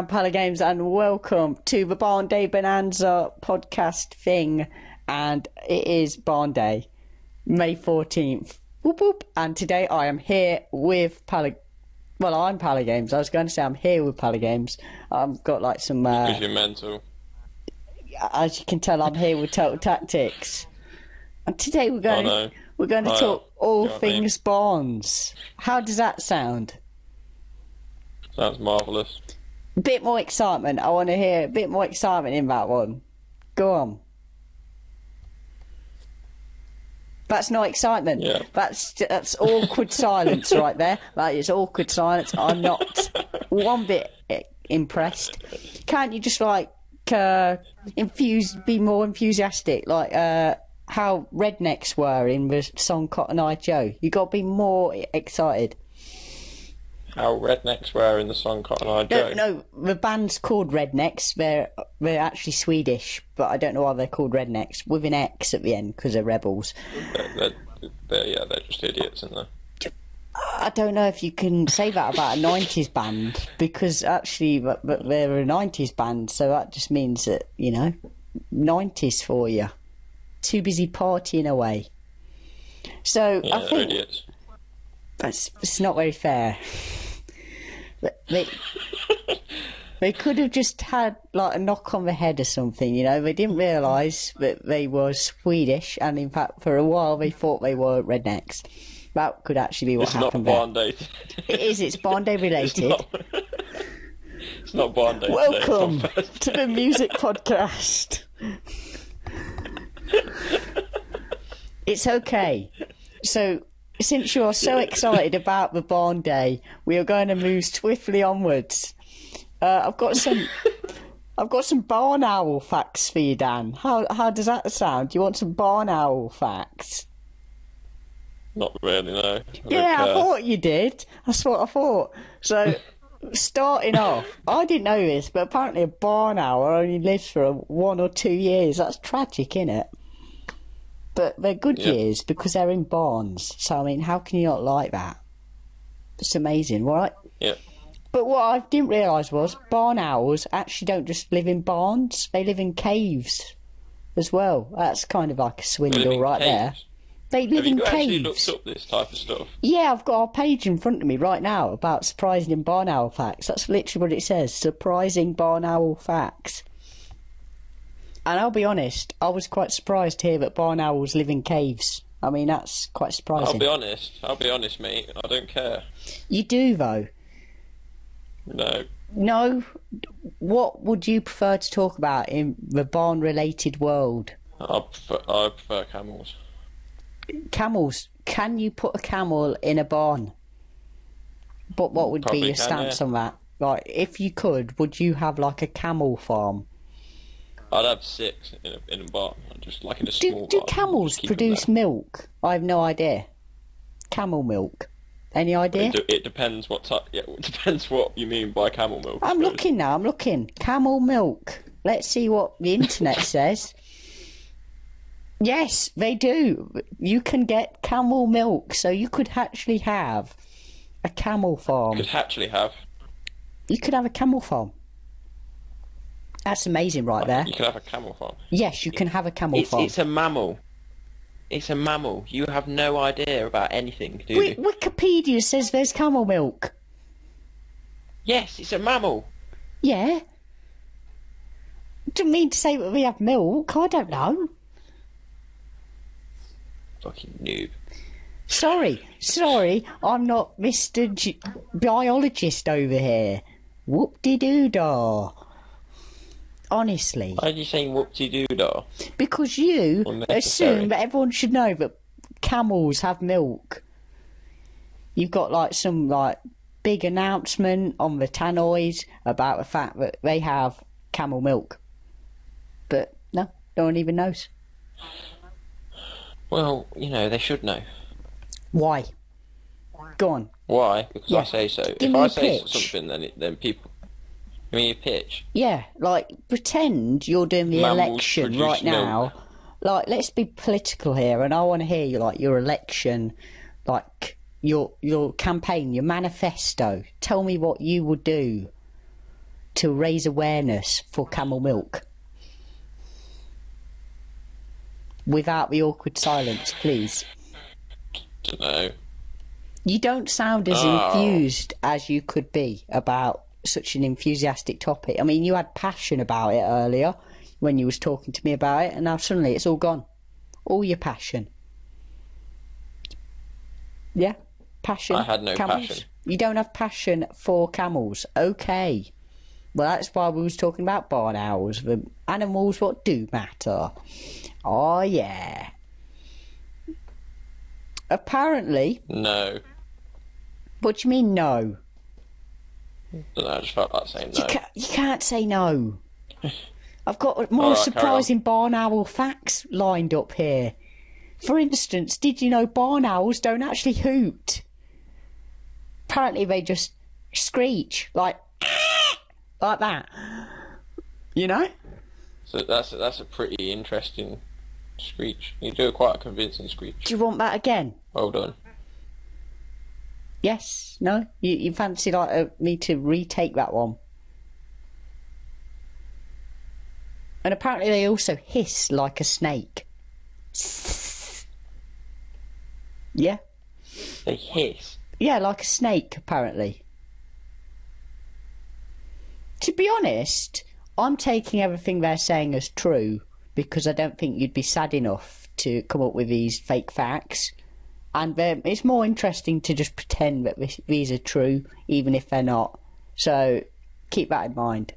I'm Palofgames, and welcome to the Barn Day Bonanza Podcast thing. And it is Barn Day, May 14th. Whoop whoop. And today I am here with I'm Palofgames. I was going to say I'm here with Palofgames. I've got like some... Because you're mental. As you can tell, I'm here with Total Tactics. And today we're going to talk all things Barnes. How does that sound? Sounds marvellous. A bit more excitement. I want to hear a bit more excitement in that one. Go on. That's not excitement. Yeah. That's awkward silence right there. That is awkward silence. I'm not one bit impressed. Can't you just be more enthusiastic, like how rednecks were in the song Cotton Eye Joe? You got to be more excited. How rednecks were in the song Cotton Eye Joe? No, the band's called Rednecks. They're actually Swedish, but I don't know why they're called Rednecks, with an X at the end, because they're rebels. They're just idiots, aren't they? I don't know if you can say that about a 90s band, because actually they're a 90s band, so that just means that, 90s for you. Too busy partying away. So yeah, I think idiots. It's not very fair. They could have just had like a knock on the head or something, They didn't realise that they were Swedish, and in fact for a while they thought they were rednecks. That could actually be what happened there. It's not Barn Day. It is, it's Barn Day related. It's not Barn Day. Welcome to the music podcast. It's okay. So, since you're so excited about the Barn Day, we are going to move swiftly onwards. I've got some barn owl facts for you, Dan. How does that sound? Do you want some barn owl facts? Not really, no. I thought you did. That's what I thought. So, starting off, I didn't know this, but apparently a barn owl only lives for 1 or 2 years. That's tragic, innit? But they're good years because they're in barns. So, I mean, how can you not like that? It's amazing, right? Yeah. But what I didn't realise was barn owls actually don't just live in barns. They live in caves as well. That's kind of like a swindle right there. They live in caves. Have you actually looked up this type of stuff? Yeah, I've got a page in front of me right now about surprising barn owl facts. That's literally what it says. Surprising barn owl facts. And I'll be honest, I was quite surprised to hear that barn owls live in caves. I mean, that's quite surprising. I'll be honest, mate. I don't care. You do, though. No. No? What would you prefer to talk about in the barn-related world? I prefer camels. Camels? Can you put a camel in a barn? But what would be your stance on that? Like, if you could, would you have like a camel farm? I'd have 6 in a barn, just like in a small barn. Do camels produce milk? I have no idea. Camel milk. Any idea? It depends what type. Yeah, it depends what you mean by camel milk. I'm looking now. Camel milk. Let's see what the internet says. Yes, they do. You can get camel milk, so you could actually have a camel farm. You could have a camel farm. That's amazing right there. You can have a camel farm. Yes, you can have a camel farm. It's a mammal. It's a mammal. You have no idea about anything, do you? Wikipedia says there's camel milk. Yes, it's a mammal. Yeah. Didn't mean to say that we have milk. I don't know. Fucking noob. Sorry. I'm not Mr. Biologist over here. Whoop-de-doo-dah. Honestly. Why are you saying whoop-de-doo-dah? Because you assume that everyone should know that camels have milk. You've got like some like big announcement on the tannoys about the fact that they have camel milk. But no one even knows. Well, they should know. Why? Go on. Why? Because I say so. Give if I say something, then people... You mean a pitch? Yeah, like, pretend you're doing the election right now. Like, let's be political here, and I want to hear your election, like, your campaign, your manifesto. Tell me what you would do to raise awareness for camel milk? Without the awkward silence, please. Don't know. You don't sound as enthused as you could be about such an enthusiastic topic. I mean, you had passion about it earlier when you was talking to me about it, and now suddenly it's all gone. All your passion. Yeah? Passion. I had no camels? passion. You don't have passion for camels. Okay. Well, that's why we was talking about barn owls, the animals what do matter. Oh, yeah. Apparently... No. What do you mean, no? No, I just felt like saying no. You can't say no. I've got more Alright, surprising barn owl facts lined up here. For instance, did you know barn owls don't actually hoot? Apparently they just screech, like that. You know? So that's a pretty interesting screech. You do quite a convincing screech. Do you want that again? Well done. Yes? No? You fancy me to retake that one? And apparently they also hiss like a snake. Yeah? They hiss. Yeah, like a snake, apparently. To be honest, I'm taking everything they're saying as true because I don't think you'd be sad enough to come up with these fake facts. And it's more interesting to just pretend that these are true, even if they're not. So, keep that in mind.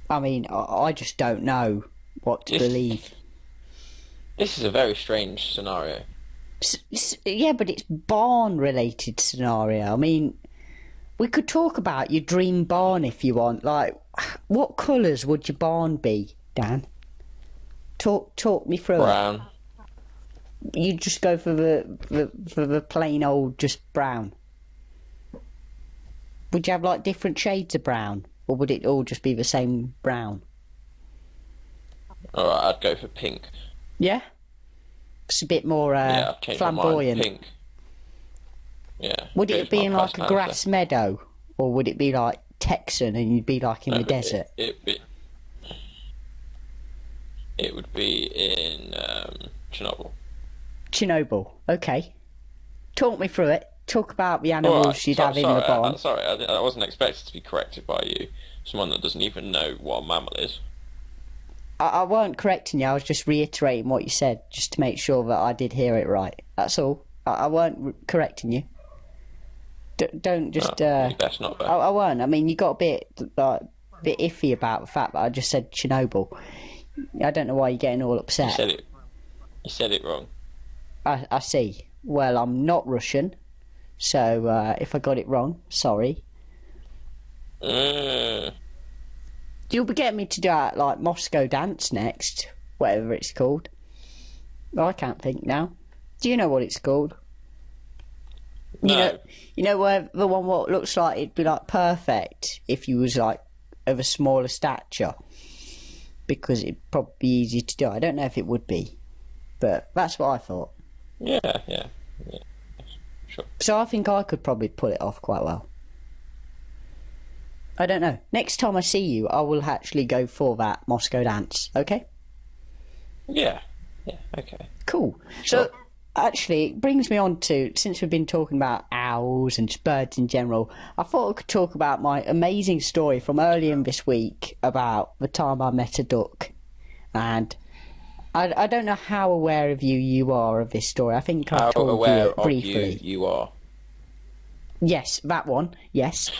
I mean, I just don't know what to believe. This is a very strange scenario. Yeah, but it's barn-related scenario. I mean, we could talk about your dream barn if you want. Like, what colours would your barn be, Dan? Talk me through Brown. it. You just go for the plain old just brown. Would you have like different shades of brown, or would it all just be the same brown? Alright, I'd go for pink. Yeah, it's a bit more Yeah, I've changed flamboyant. my mind. Pink. Yeah. Would it be in like a grass meadow, or would it be like Texan and you'd be like in the desert? It would be in Chernobyl. Chernobyl, okay. Talk me through it. Talk about the animals you'd have in the barn. Sorry, I wasn't expected to be corrected by you, someone that doesn't even know what a mammal is. I weren't correcting you, I was just reiterating what you said, just to make sure that I did hear it right. That's all. I weren't correcting you. Don't just... That's not bad. I weren't. I mean, you got a bit iffy about the fact that I just said Chernobyl. I don't know why you're getting all upset. You said it wrong. I see. Well, I'm not Russian, so if I got it wrong, sorry. You'll be getting me to do that, like, Moscow dance next, whatever it's called. I can't think now. Do you know what it's called? No. You know where the one what looks like it'd be like perfect if you was like of a smaller stature, because it'd probably be easier to do. I don't know if it would be, but that's what I thought. Yeah. Sure. So I think I could probably pull it off quite well. I don't know. Next time I see you, I will actually go for that Moscow dance. Okay? Yeah. Okay. Cool. Sure. So, actually, it brings me on to, since we've been talking about owls and birds in general, I thought I could talk about my amazing story from earlier in this week about the time I met a duck. And I don't know how aware of you are of this story. I think I've told you it briefly. You are. Yes, that one. Yes.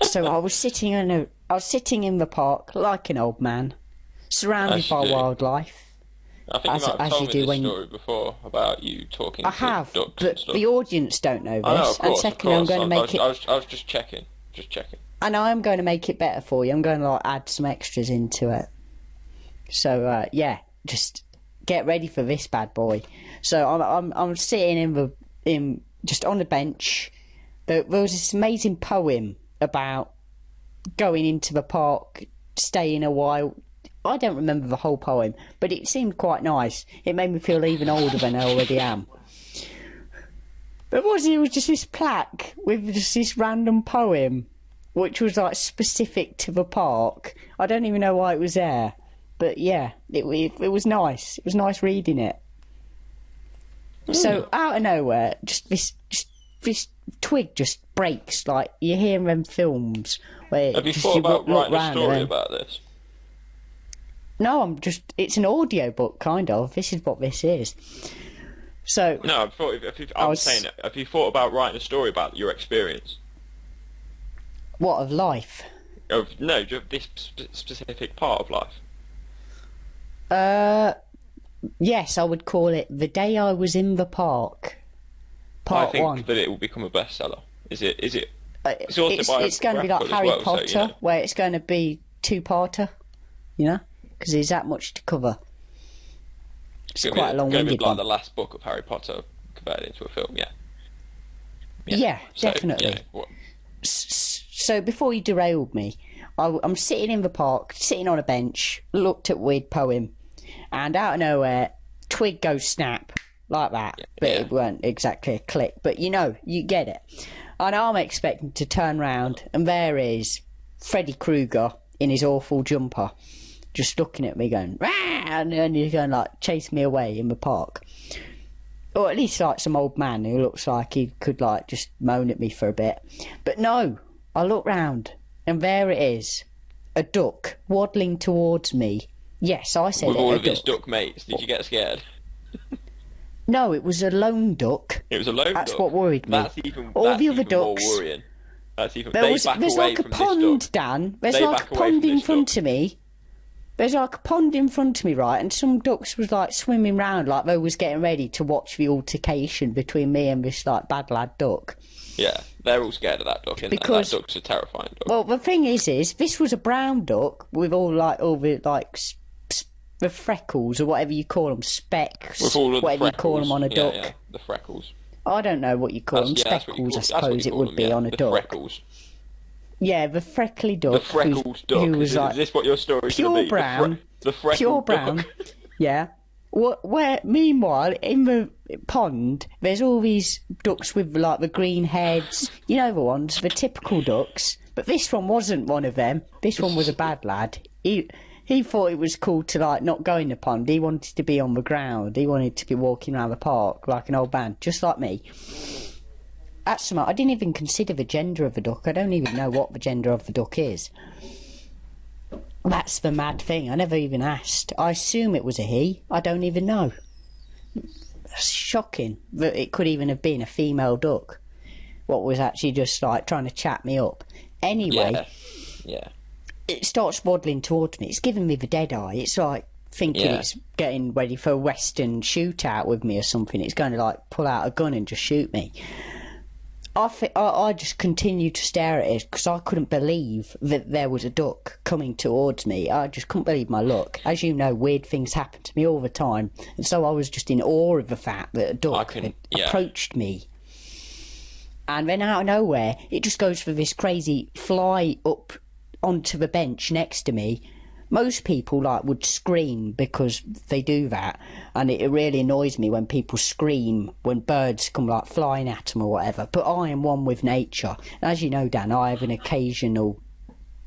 So I was sitting in the park like an old man, surrounded by wildlife. I think you might have told me this story before about you talking to ducks and stuff. The audience don't know this. I know, of course, and secondly, I'm going to make it. I was just checking. And I am going to make it better for you. I'm going to add some extras into it. So yeah, just get ready for this bad boy. So I'm sitting just on the bench. There was this amazing poem about going into the park, staying a while. I don't remember the whole poem, but it seemed quite nice. It made me feel even older than I already am. There wasn't. It was just this plaque with just this random poem, which was like specific to the park. I don't even know why it was there, but yeah, it was nice. It was nice reading it. So out of nowhere, just this twig just breaks, like you hear in them films where Have you thought about writing a story about this? No, it's an audio book, kind of. This is what this is. So No, have you thought about writing a story about your experience? What, of life? No, just this specific part of life. Yes, I would call it The Day I Was in the Park. Part 1. I think that it will become a bestseller. Is it? It's It's going to be like Harry Potter, so, you know. where it's going to be two-parter, you know, because there's that much to cover. It's quite a long-winded one. It's going to be like the last book of Harry Potter converted into a film, yeah. Yeah, definitely. Yeah, So before you derailed me, I'm sitting in the park, sitting on a bench, looked at weird poem, and out of nowhere, twig goes snap, like that. But it weren't exactly a click, but you know, you get it. And I'm expecting to turn round, and there is Freddy Krueger in his awful jumper, just looking at me going, "Rah!" and then he's going like chase me away in the park. Or at least like some old man who looks like he could like just moan at me for a bit. But no, I look round and there it is, a duck waddling towards me. Yes, I said with it. All of its duck mates. Did you get scared? No, it was a lone duck. It was a lone duck. That's what worried me. That's even all the other more ducks. worrying. That's even. There's like a pond, Dan. There's like a pond in front of me. There's like a pond in front of me, right? And some ducks was like swimming round, like they was getting ready to watch the altercation between me and this like bad lad duck. Yeah, they're all scared of that duck, because that duck's a terrifying duck. Well, the thing is this was a brown duck with all the the freckles or whatever you call them, specks, with all of whatever the you call them on a duck. Yeah, the freckles. I don't know what you call them, speckles, I suppose it would be on a the duck. Freckles. Yeah, the freckly duck. The freckles duck. Who was is this what your story's going to be? Brown, the freckled pure brown. Duck. Yeah. Where meanwhile in the pond there's all these ducks with like the green heads, you know, the ones, the typical ducks. But this one wasn't one of them. This one was a bad lad. He thought it was cool to like not go in the pond. He wanted to be on the ground. He wanted to be walking around the park like an old man, just like me. That's smart. I didn't even consider the gender of the duck. I don't even know what the gender of the duck is. That's the mad thing. I never even asked. I assume it was a he. I don't even know. That's shocking that it could even have been a female duck. What was actually just like trying to chat me up. Anyway, yeah. It starts waddling towards me. It's giving me the dead eye. It's like thinking it's getting ready for a western shootout with me or something. It's going to like pull out a gun and just shoot me. I just continued to stare at it because I couldn't believe that there was a duck coming towards me. I just couldn't believe my luck. As you know, weird things happen to me all the time, and so I was just in awe of the fact that a duck had approached me. And then out of nowhere, it just goes for this crazy fly up onto the bench next to me. Most people would scream because they do that, and it really annoys me when people scream when birds come flying at them or whatever. But I am one with nature. And as you know, Dan, I have an occasional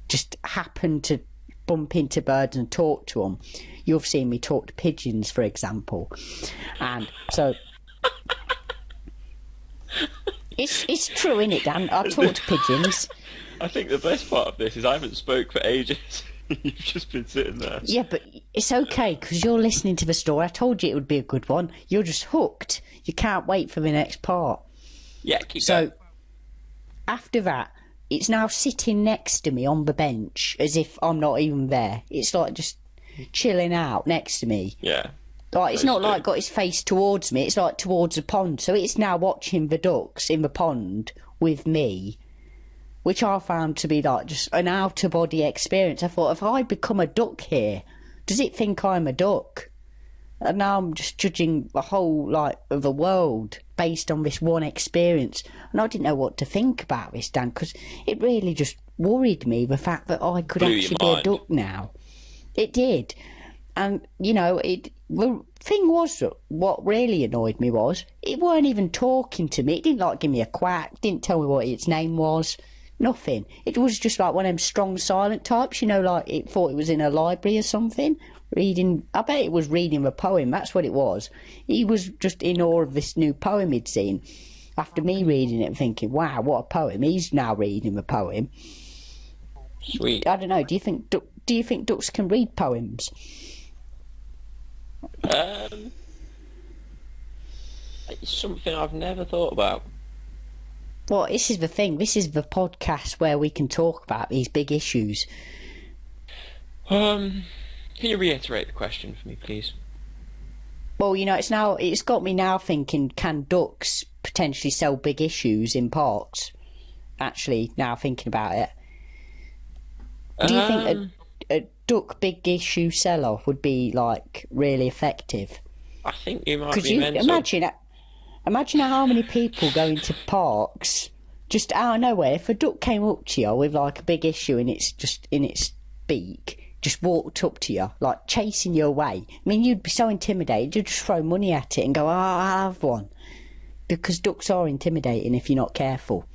just happen to bump into birds and talk to them. You've seen me talk to pigeons, for example, and so it's true, isn't it, Dan? I talk to pigeons. I think the best part of this is I haven't spoke for ages. You've just been sitting there. Yeah, but it's okay because you're listening to the story. I told you it would be a good one. You're just hooked. You can't wait for the next part. Yeah, keep going. So, after that, it's now sitting next to me on the bench as if I'm not even there. It's like just chilling out next to me. Yeah. Like, it's not like got his face towards me. It's like towards the pond. So it's now watching the ducks in the pond with me, which I found to be like just an out-of-body experience. I thought, if I become a duck here, does it think I'm a duck? And now I'm just judging the whole, of the world based on this one experience. And I didn't know what to think about this, Dan, because it really just worried me, the fact that I could actually be a duck now. It did. And, the thing was, what really annoyed me was, it weren't even talking to me. It didn't, give me a quack, didn't tell me what its name was, nothing. It was just like one of them strong silent types, it thought it was in a library or something, reading, I bet it was reading a poem, that's what it was. He was just in awe of this new poem he'd seen, after me reading it and thinking, wow, what a poem, he's now reading the poem. Sweet. I don't know, do you think ducks can read poems? It's something I've never thought about. Well, this is the thing. This is the podcast where we can talk about these big issues. Can you reiterate the question for me, please? Well, it's got me now thinking, can ducks potentially sell big issues in parks? Actually, now thinking about it. Do you think a duck big issue seller would be, really effective? I think you might be mental. Imagine how many people go into parks just out of nowhere. If a duck came up to you with a big issue in its beak, just walked up to you, chasing you away. I mean, you'd be so intimidated, you'd just throw money at it and go, I'll have one. Because ducks are intimidating if you're not careful.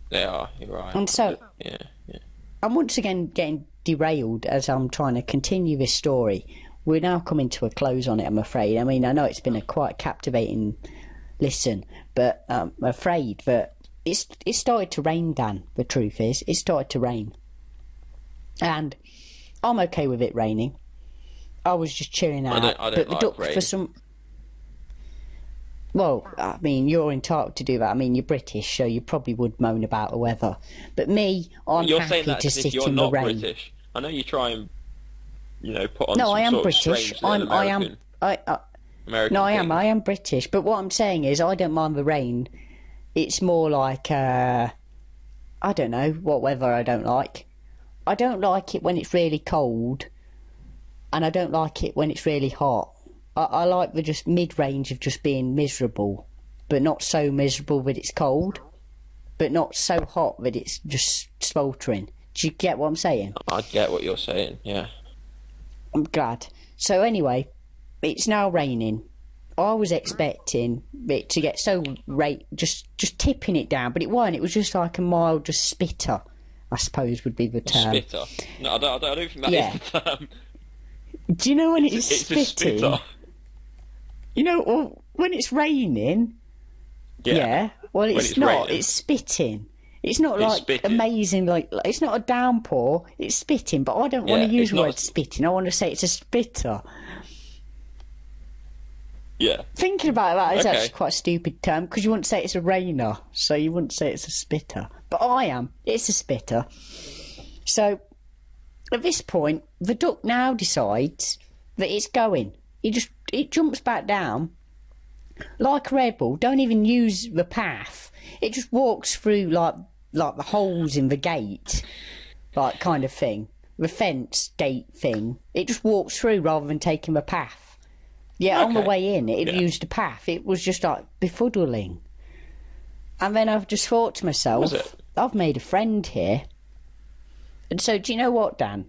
They are, you're right. And so, yeah. I'm once again getting derailed as I'm trying to continue this story. We're now coming to a close on it, I'm afraid. I mean, I know it's been a quite captivating listen, but I'm afraid that it started to rain, Dan. The truth is, it started to rain. And I'm okay with it raining. I was just chilling out. I don't but the duck, rain. for some... Well, I mean, you're entitled to do that. I mean, you're British, so you probably would moan about the weather. But me, I'm You're happy saying that to as if sit you're in the not rain. British. I know you try and, put on No, some I am sort British. of strange little American I am British. But what I'm saying is, I don't mind the rain. It's more like, I don't know what weather I don't like. I don't like it when it's really cold, and I don't like it when it's really hot. I like the just mid-range of just being miserable, but not so miserable that it's cold, but not so hot that it's just sweltering. Do you get what I'm saying? I get what you're saying, yeah. I'm glad. So anyway, it's now raining. I was expecting it to get so just tipping it down, but it weren't. It was just like a mild just spitter, I suppose would be the term. Spitter? No, I don't think that is the term. Do you know when it's spitting? spitting? A spitter. When it's raining. Yeah. Well, it's not. Raining. It's spitting. It's not spitting. Amazing. It's not a downpour. It's spitting. But I don't want to use the word spitting. I want to say it's a spitter. Yeah. Thinking about that is actually quite a stupid term because you wouldn't say it's a rainer, so you wouldn't say it's a spitter. But I am. It's a spitter. So at this point, the duck now decides that it's going. It jumps back down like a Red Bull. Don't even use the path. It just walks through like the holes in the gate, kind of thing. The fence gate thing. It just walks through rather than taking the path. Yeah, on the way in, it used a path. It was just befuddling. And then I've just thought to myself, I've made a friend here. And so, do you know what, Dan?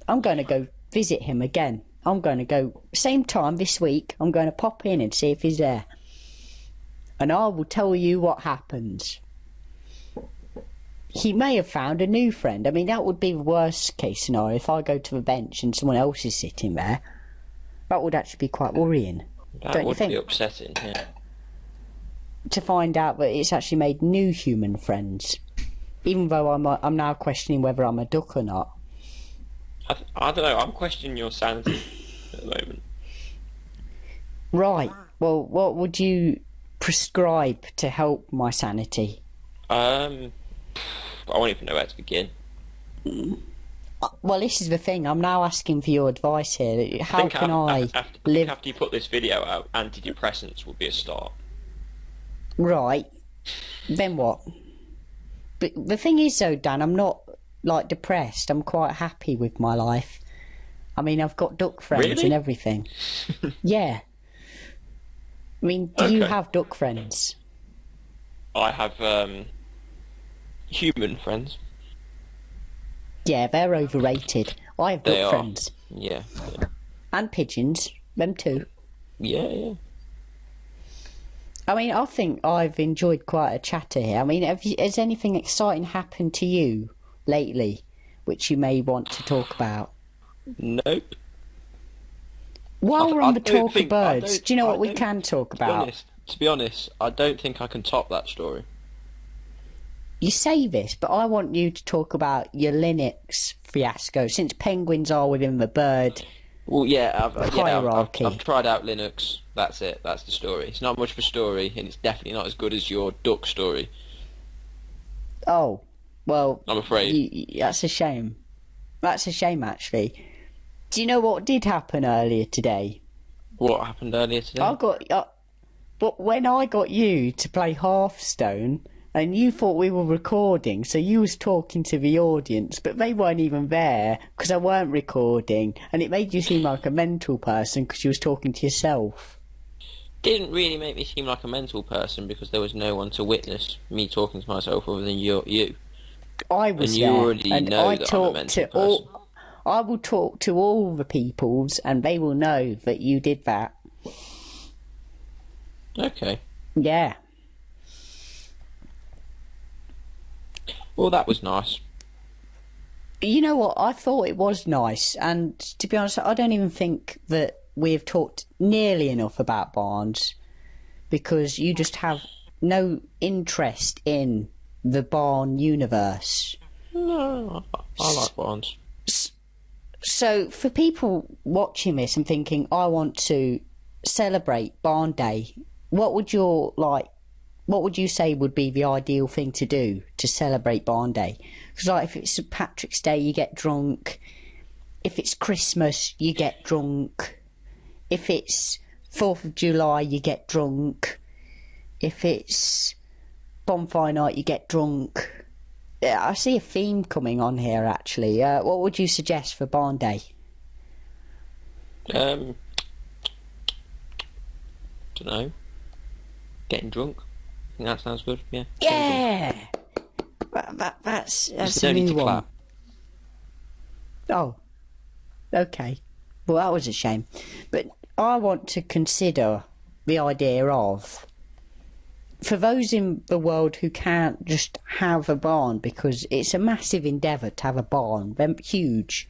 I'm going to go visit him again. I'm going to go, same time this week, I'm going to pop in and see if he's there. And I will tell you what happens. He may have found a new friend. I mean, that would be the worst case scenario. If I go to the bench and someone else is sitting there, that would actually be quite worrying. Don't you think? That would be upsetting, yeah. To find out that it's actually made new human friends. Even though I'm now questioning whether I'm a duck or not. I don't know, I'm questioning your sanity at the moment. Right. Well, what would you prescribe to help my sanity? I won't even know where to begin. Well, this is the thing. I'm now asking for your advice here. How can I live... After you put this video out, antidepressants would be a start. Right. Then what? But the thing is, though, Dan, I'm not, depressed. I'm quite happy with my life. I mean, I've got duck friends and everything. Yeah. I mean, do you have duck friends? I have, human friends. Yeah, they're overrated. I have duck friends. Yeah. And pigeons, them too. Yeah. I mean, I think I've enjoyed quite a chatter here. I mean, has anything exciting happened to you lately, which you may want to talk about? Nope. While we're on the talk of I birds, do you know what we don't- can talk about? To be honest, I don't think I can top that story. You say this, but I want you to talk about your Linux fiasco, since penguins are within the bird Well, yeah, hierarchy. I've tried out Linux. That's it. That's the story. It's not much of a story, and it's definitely not as good as your duck story. Oh, well, I'm afraid. that's a shame. That's a shame, actually. Do you know what did happen earlier today? What happened earlier today? But when I got you to play Hearthstone, and you thought we were recording, so you was talking to the audience, but they weren't even there because I weren't recording, and it made you seem like a mental person because you was talking to yourself. Didn't really make me seem like a mental person because there was no one to witness me talking to myself other than you. I was And you there, already and know I that I'm a talked mental to all. person. I will talk to all the peoples, and they will know that you did that. Okay. Yeah. Well, that was nice. You know what? I thought it was nice, and to be honest, I don't even think that we've talked nearly enough about Barnes, because you just have no interest in the Barn universe. No, I like Barnes. So, for people watching this and thinking, I want to celebrate Barn Day, what would you say would be the ideal thing to do to celebrate Barn Day? Because like, if it's St Patrick's Day, you get drunk. If it's Christmas, you get drunk. If it's 4th of July, you get drunk. If it's bonfire night, you get drunk. Yeah, I see a theme coming on here, actually. What would you suggest for Barn Day? Don't know. Getting drunk. I think that sounds good. Yeah. Yeah! That's No a need new to one. clap. Oh, okay. Well, that was a shame. But I want to consider the idea of, for those in the world who can't just have a barn, because it's a massive endeavour to have a barn, they're huge.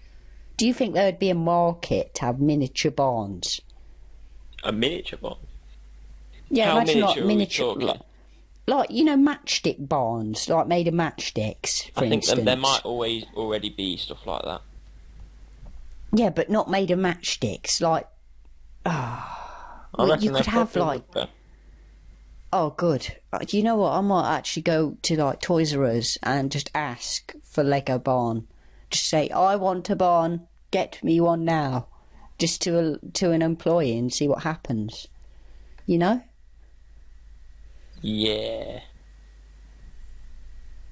Do you think there would be a market to have miniature barns? A miniature barn? Yeah, How imagine miniature like are we miniature, talking? like you know, matchstick barns, like made of matchsticks, for I think instance. there might already be stuff like that. Yeah, but not made of matchsticks. Like, I well, reckon you there could have probably like. would be. Oh, good. Do you know what? I might actually go to like Toys R Us and just ask for Lego barn. Just say, I want a barn. Get me one now. Just to an employee and see what happens. You know? Yeah.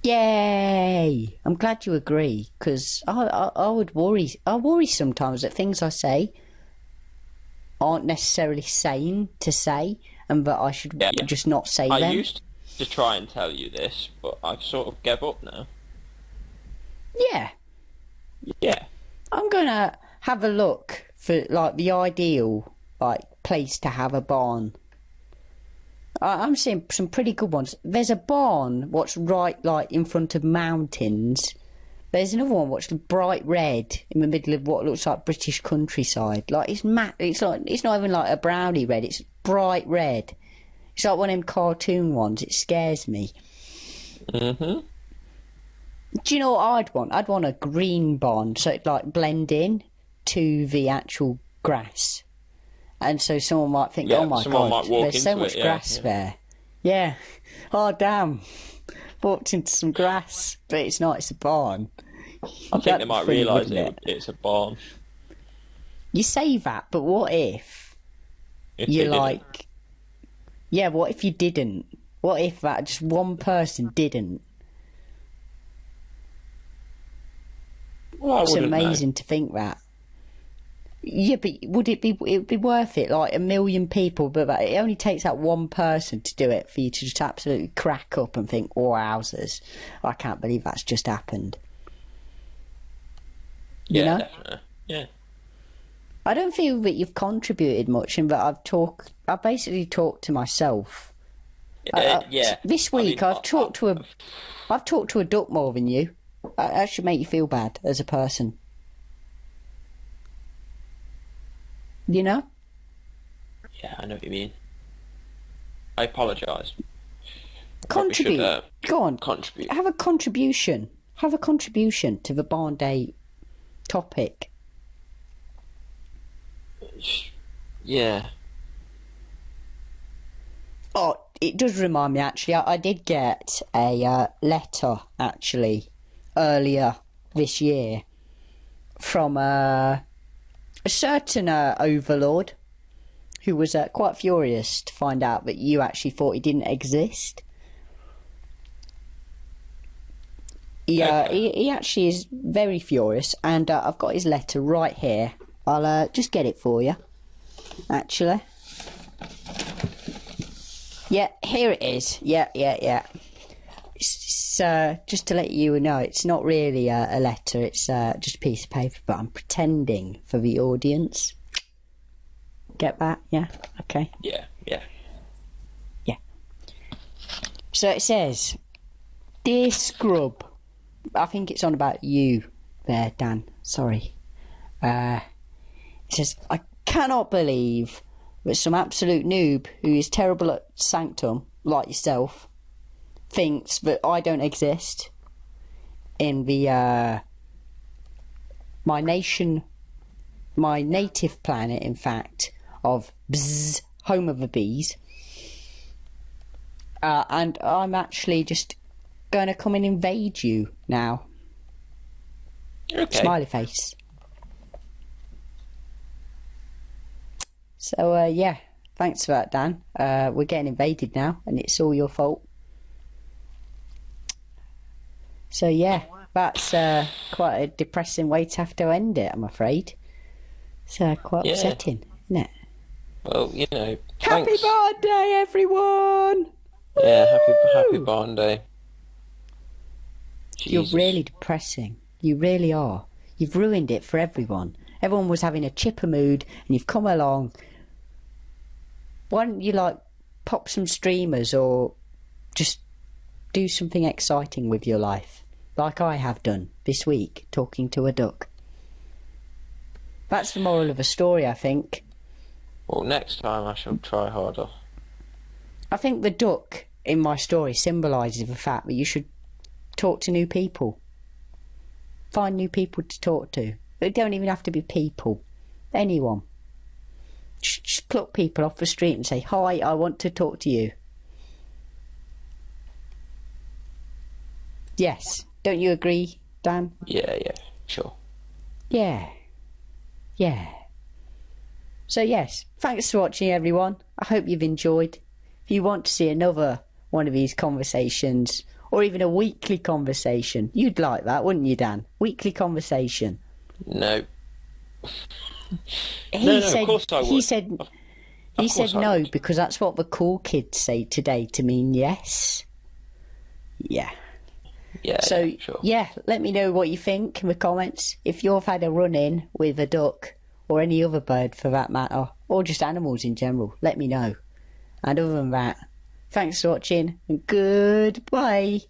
Yay! I'm glad you agree, because I would worry. I worry sometimes that things I say aren't necessarily sane to say, and that I should just not say I them. used to try and tell you this, but I've sort of gave up now. Yeah. Yeah. I'm gonna have a look for like the ideal place to have a barn. I'm seeing some pretty good ones. There's a barn what's right like in front of mountains. There's another one what's bright red in the middle of what looks like British countryside. Like it's it's not even like a brownie red. It's bright red. It's like one of them cartoon ones. It scares me. Mhm. Do you know what I'd want? I'd want a green barn so it'd like blend in to the actual grass. And so someone might think, oh my God, there's so much grass there. Yeah. Oh, damn. Walked into some grass, but it's not, it's a barn. I think they might realise it's a barn. You say that, but what if you're like... Yeah, what if you didn't? What if that just one person didn't? Well, It's amazing to think that. Yeah, but would be worth it? Like 1 million people, but it only takes that one person to do it for you to just absolutely crack up and think, wowzers, I can't believe that's just happened. Yeah, You know? definitely. Yeah. I don't feel that you've contributed much, and that I've basically talked to myself. Yeah. This week I've talked to a duck more than you. That should make you feel bad as a person. You know? Yeah, I know what you mean. I apologise. Contribute. Go on. Contribute. Have a contribution. Have a contribution to the barn day topic. Yeah. Oh, it does remind me, actually. I did get a letter, actually, earlier this year from a certain overlord who was quite furious to find out that you actually thought he didn't exist. He actually is very furious, and I've got his letter right here. I'll just get it for you, actually. Yeah, here it is. Yeah. It's just to let you know, it's not really a letter, it's just a piece of paper, but I'm pretending for the audience. Get that? Yeah? Okay. Yeah. Yeah. So it says, Dear Scrub, I think it's on about you there, Dan. Sorry. It says, I cannot believe that some absolute noob who is terrible at Sanctum, like yourself, thinks that I don't exist in the my native planet, in fact, of Bzz, home of the bees. And I'm actually just going to come and invade you now. Okay. Smiley face. So, yeah, thanks for that, Dan. We're getting invaded now, and it's all your fault. So, yeah, that's quite a depressing way to have to end it, I'm afraid. It's quite upsetting, isn't it? Well, you know, Happy thanks. Barn Day, everyone! Yeah, happy Woo! Barn Day. You're Jesus. really depressing. You really are. You've ruined it for everyone. Everyone was having a chipper mood, and you've come along. Why don't you, pop some streamers or just do something exciting with your life, like I have done this week, talking to a duck. That's the moral of the story, I think. Well, next time I shall try harder. I think the duck in my story symbolises the fact that you should talk to new people. Find new people to talk to. They don't even have to be people. Anyone. Just pluck people off the street and say, hi, I want to talk to you. Yes. Don't you agree, Dan? Yeah, sure. Yeah. So yes, thanks for watching, everyone. I hope you've enjoyed. If you want to see another one of these conversations, or even a weekly conversation, you'd like that, wouldn't you, Dan? Weekly conversation. No. He of course I would. He said I no would. because that's what the cool kids say today to mean yes. Yeah. Yeah, So, yeah, sure. yeah, let me know what you think in the comments. If you've had a run-in with a duck, or any other bird for that matter, or just animals in general, let me know. And other than that, thanks for watching, and goodbye.